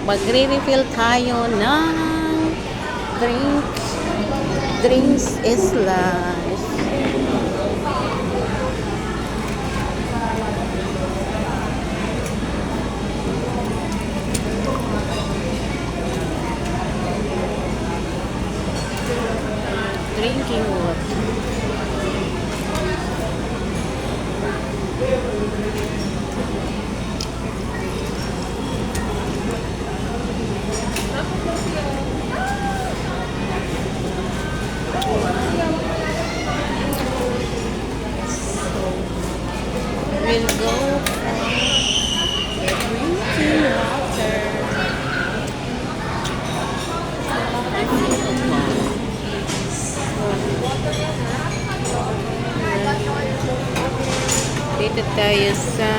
Magre-refill tayo ng drinks is life. Drinking water. We'll go for drinking water. Dito tayo sa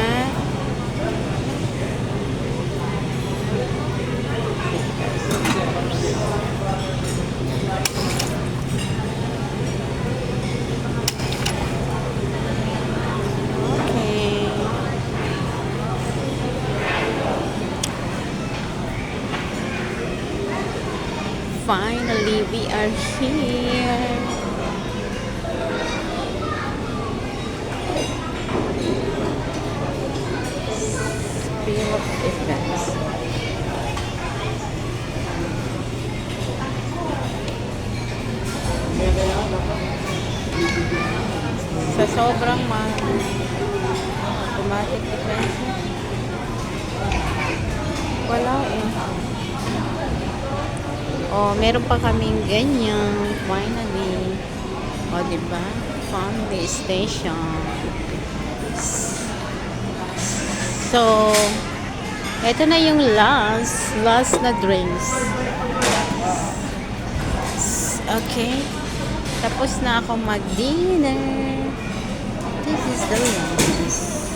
okay. Finally, we are here. Field of events. Sa sobrang automatic difference, wala eh. Oh, meron pa kaming ganyan. Finally. Oh, diba? Family station. So, ito na yung last na drinks. Okay. Tapos na ako mag-dinner. This is the last.